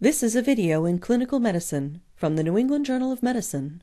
This is a video in clinical medicine from the New England Journal of Medicine.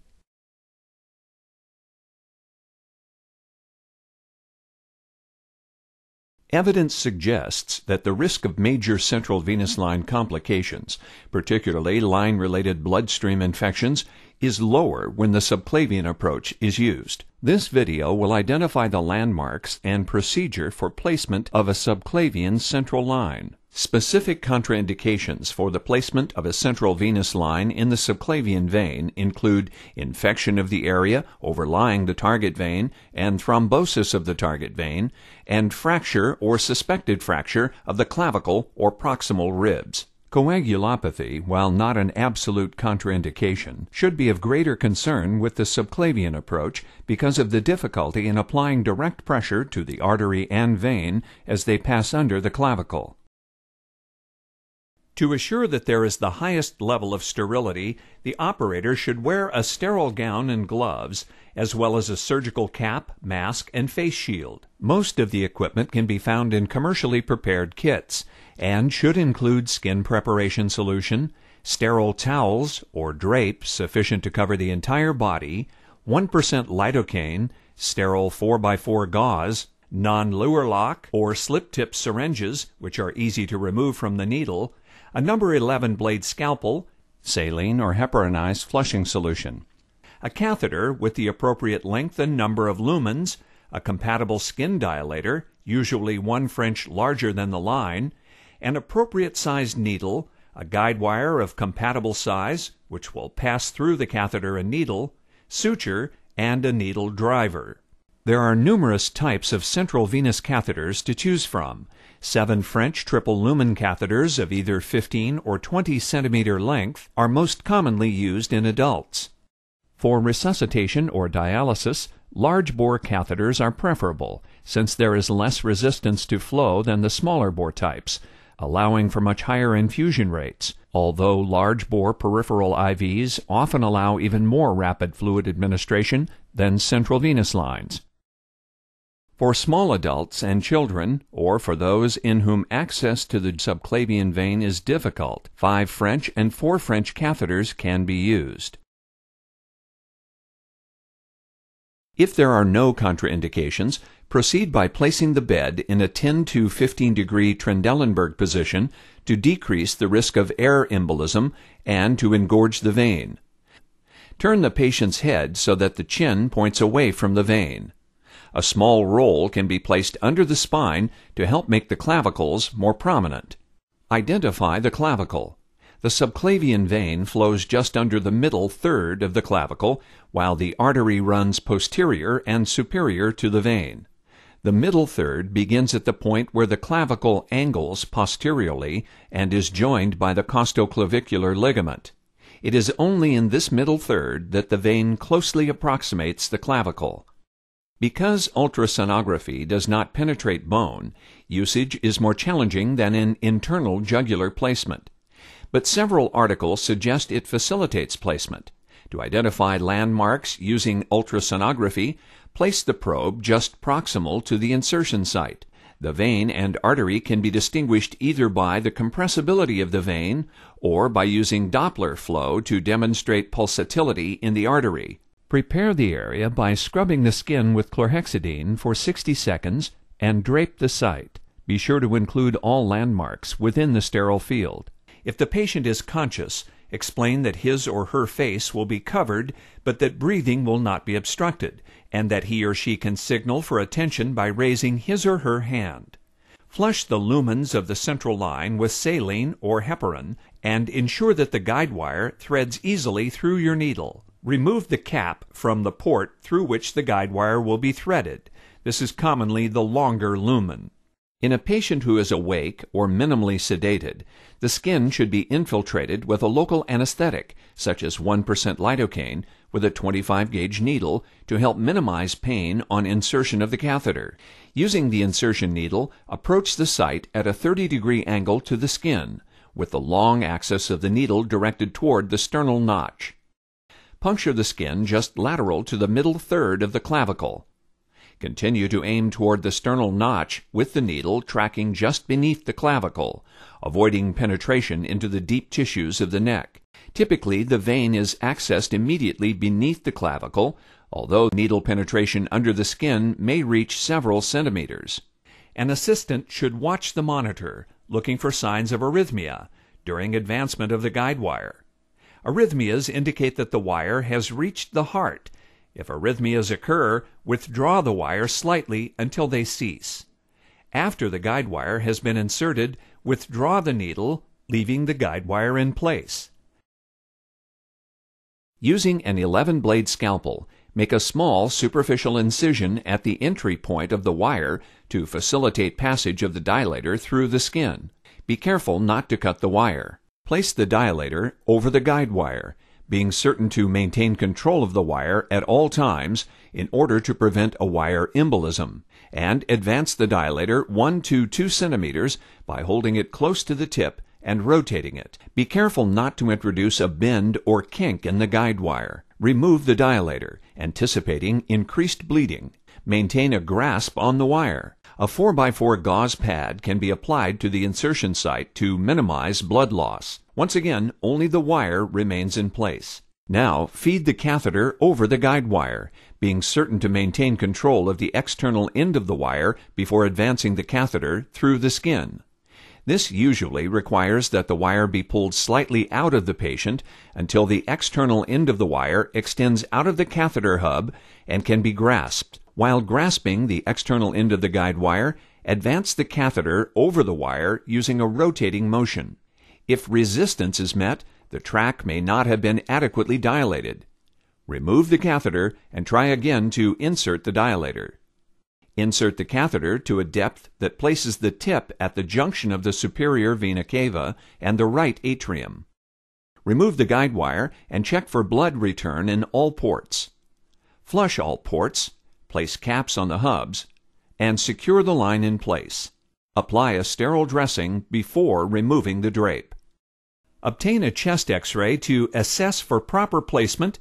Evidence suggests that the risk of major central venous line complications, particularly line-related bloodstream infections, is lower when the subclavian approach is used. This video will identify the landmarks and procedure for placement of a subclavian central line. Specific contraindications for the placement of a central venous line in the subclavian vein include infection of the area overlying the target vein and thrombosis of the target vein, and fracture or suspected fracture of the clavicle or proximal ribs. Coagulopathy, while not an absolute contraindication, should be of greater concern with the subclavian approach because of the difficulty in applying direct pressure to the artery and vein as they pass under the clavicle. To assure that there is the highest level of sterility, the operator should wear a sterile gown and gloves, as well as a surgical cap, mask, and face shield. Most of the equipment can be found in commercially prepared kits, and should include skin preparation solution, sterile towels or drape sufficient to cover the entire body, 1% lidocaine, sterile 4x4 gauze, non-luer lock or slip-tip syringes, which are easy to remove from the needle, a number 11 blade scalpel, saline or heparinized flushing solution, a catheter with the appropriate length and number of lumens, a compatible skin dilator, usually 1 French larger than the line, an appropriate sized needle, a guide wire of compatible size, which will pass through the catheter and needle, suture, and a needle driver. There are numerous types of central venous catheters to choose from. 7 French triple lumen catheters of either 15 or 20 centimeter length are most commonly used in adults. For resuscitation or dialysis, large bore catheters are preferable, since there is less resistance to flow than the smaller bore types, allowing for much higher infusion rates, although large bore peripheral IVs often allow even more rapid fluid administration than central venous lines. For small adults and children, or for those in whom access to the subclavian vein is difficult, 5 French and 4 French catheters can be used. If there are no contraindications, proceed by placing the bed in a 10 to 15 degree Trendelenburg position to decrease the risk of air embolism and to engorge the vein. Turn the patient's head so that the chin points away from the vein. A small roll can be placed under the spine to help make the clavicles more prominent. Identify the clavicle. The subclavian vein flows just under the middle third of the clavicle, while the artery runs posterior and superior to the vein. The middle third begins at the point where the clavicle angles posteriorly and is joined by the costoclavicular ligament. It is only in this middle third that the vein closely approximates the clavicle. Because ultrasonography does not penetrate bone, usage is more challenging than in internal jugular placement. But several articles suggest it facilitates placement. To identify landmarks using ultrasonography, place the probe just proximal to the insertion site. The vein and artery can be distinguished either by the compressibility of the vein or by using Doppler flow to demonstrate pulsatility in the artery. Prepare the area by scrubbing the skin with chlorhexidine for 60 seconds and drape the site. Be sure to include all landmarks within the sterile field. If the patient is conscious, explain that his or her face will be covered, but that breathing will not be obstructed, and that he or she can signal for attention by raising his or her hand. Flush the lumens of the central line with saline or heparin, and ensure that the guide wire threads easily through your needle. Remove the cap from the port through which the guide wire will be threaded. This is commonly the longer lumen. In a patient who is awake or minimally sedated, the skin should be infiltrated with a local anesthetic, such as 1% lidocaine, with a 25-gauge needle to help minimize pain on insertion of the catheter. Using the insertion needle, approach the site at a 30-degree angle to the skin, with the long axis of the needle directed toward the sternal notch. Puncture the skin just lateral to the middle third of the clavicle. Continue to aim toward the sternal notch with the needle tracking just beneath the clavicle, avoiding penetration into the deep tissues of the neck. Typically, the vein is accessed immediately beneath the clavicle, although needle penetration under the skin may reach several centimeters. An assistant should watch the monitor, looking for signs of arrhythmia during advancement of the guide wire. Arrhythmias indicate that the wire has reached the heart. If arrhythmias occur, withdraw the wire slightly until they cease. After the guide wire has been inserted, withdraw the needle, leaving the guide wire in place. Using an 11-blade scalpel, make a small superficial incision at the entry point of the wire to facilitate passage of the dilator through the skin. Be careful not to cut the wire. Place the dilator over the guide wire, being certain to maintain control of the wire at all times in order to prevent a wire embolism, and advance the dilator 1 to 2 centimeters by holding it close to the tip and rotating it. Be careful not to introduce a bend or kink in the guide wire. Remove the dilator, anticipating increased bleeding. Maintain a grasp on the wire. A 4x4 gauze pad can be applied to the insertion site to minimize blood loss. Once again, only the wire remains in place. Now, feed the catheter over the guide wire, being certain to maintain control of the external end of the wire before advancing the catheter through the skin. This usually requires that the wire be pulled slightly out of the patient until the external end of the wire extends out of the catheter hub and can be grasped. While grasping the external end of the guide wire, advance the catheter over the wire using a rotating motion. If resistance is met, the track may not have been adequately dilated. Remove the catheter and try again to insert the dilator. Insert the catheter to a depth that places the tip at the junction of the superior vena cava and the right atrium. Remove the guide wire and check for blood return in all ports. Flush all ports, place caps on the hubs, and secure the line in place. Apply a sterile dressing before removing the drape. Obtain a chest X-ray to assess for proper placement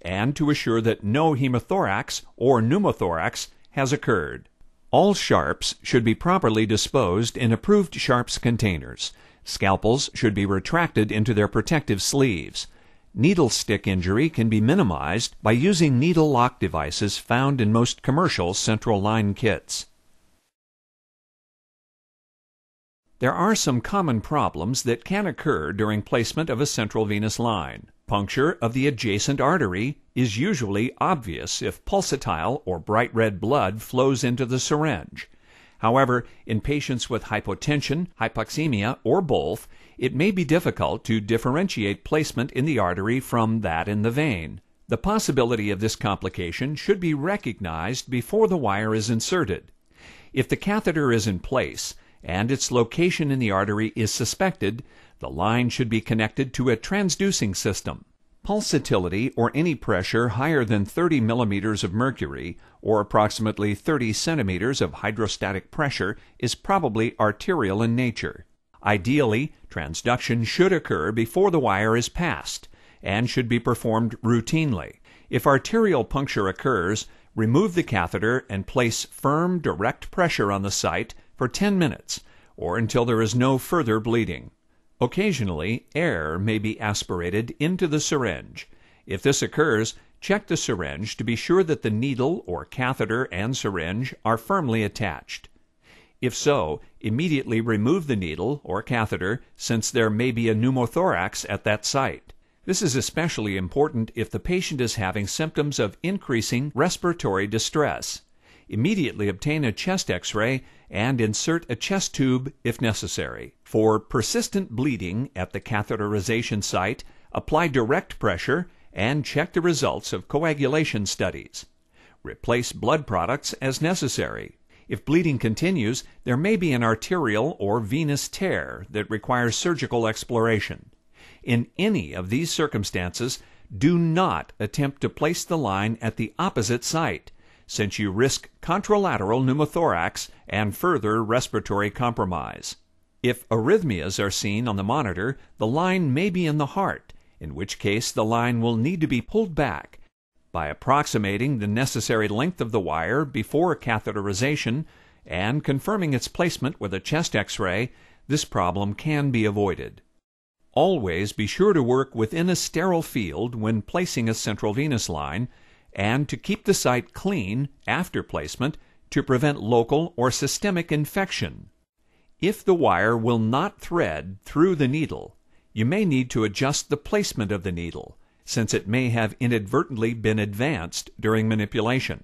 and to assure that no hemothorax or pneumothorax has occurred. All sharps should be properly disposed in approved sharps containers. Scalpels should be retracted into their protective sleeves. Needle stick injury can be minimized by using needle lock devices found in most commercial central line kits. There are some common problems that can occur during placement of a central venous line. Puncture of the adjacent artery is usually obvious if pulsatile or bright red blood flows into the syringe. However, in patients with hypotension, hypoxemia, or both, it may be difficult to differentiate placement in the artery from that in the vein. The possibility of this complication should be recognized before the wire is inserted. If the catheter is in place and its location in the artery is suspected, the line should be connected to a transducing system. Pulsatility or any pressure higher than 30 millimeters of mercury or approximately 30 centimeters of hydrostatic pressure is probably arterial in nature. Ideally, transduction should occur before the wire is passed and should be performed routinely. If arterial puncture occurs, remove the catheter and place firm, direct pressure on the site for 10 minutes or until there is no further bleeding. Occasionally, air may be aspirated into the syringe. If this occurs, check the syringe to be sure that the needle or catheter and syringe are firmly attached. If so, immediately remove the needle or catheter since there may be a pneumothorax at that site. This is especially important if the patient is having symptoms of increasing respiratory distress. Immediately obtain a chest X-ray and insert a chest tube if necessary. For persistent bleeding at the catheterization site, apply direct pressure and check the results of coagulation studies. Replace blood products as necessary. If bleeding continues, there may be an arterial or venous tear that requires surgical exploration. In any of these circumstances, do not attempt to place the line at the opposite site, since you risk contralateral pneumothorax and further respiratory compromise. If arrhythmias are seen on the monitor, the line may be in the heart, in which case the line will need to be pulled back. By approximating the necessary length of the wire before catheterization and confirming its placement with a chest X-ray, this problem can be avoided. Always be sure to work within a sterile field when placing a central venous line, and to keep the site clean after placement to prevent local or systemic infection. If the wire will not thread through the needle, you may need to adjust the placement of the needle, since it may have inadvertently been advanced during manipulation.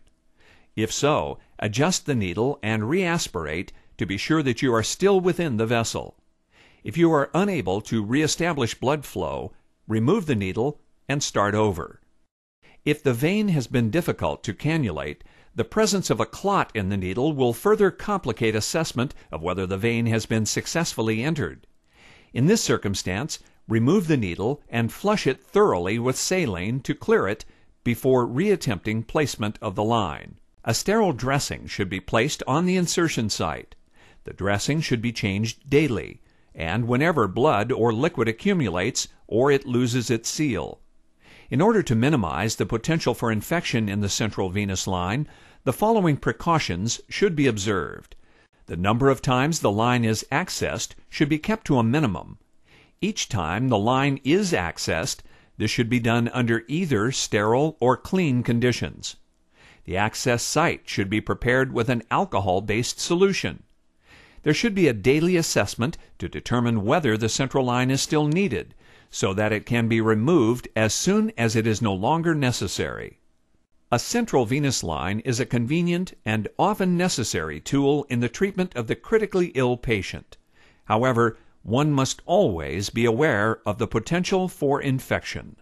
If so, adjust the needle and re-aspirate to be sure that you are still within the vessel. If you are unable to re-establish blood flow, remove the needle and start over. If the vein has been difficult to cannulate, the presence of a clot in the needle will further complicate assessment of whether the vein has been successfully entered. In this circumstance, remove the needle and flush it thoroughly with saline to clear it before reattempting placement of the line. A sterile dressing should be placed on the insertion site. The dressing should be changed daily, and whenever blood or liquid accumulates or it loses its seal. In order to minimize the potential for infection in the central venous line, the following precautions should be observed. The number of times the line is accessed should be kept to a minimum. Each time the line is accessed, this should be done under either sterile or clean conditions. The access site should be prepared with an alcohol-based solution. There should be a daily assessment to determine whether the central line is still needed, so that it can be removed as soon as it is no longer necessary. A central venous line is a convenient and often necessary tool in the treatment of the critically ill patient. However, one must always be aware of the potential for infection.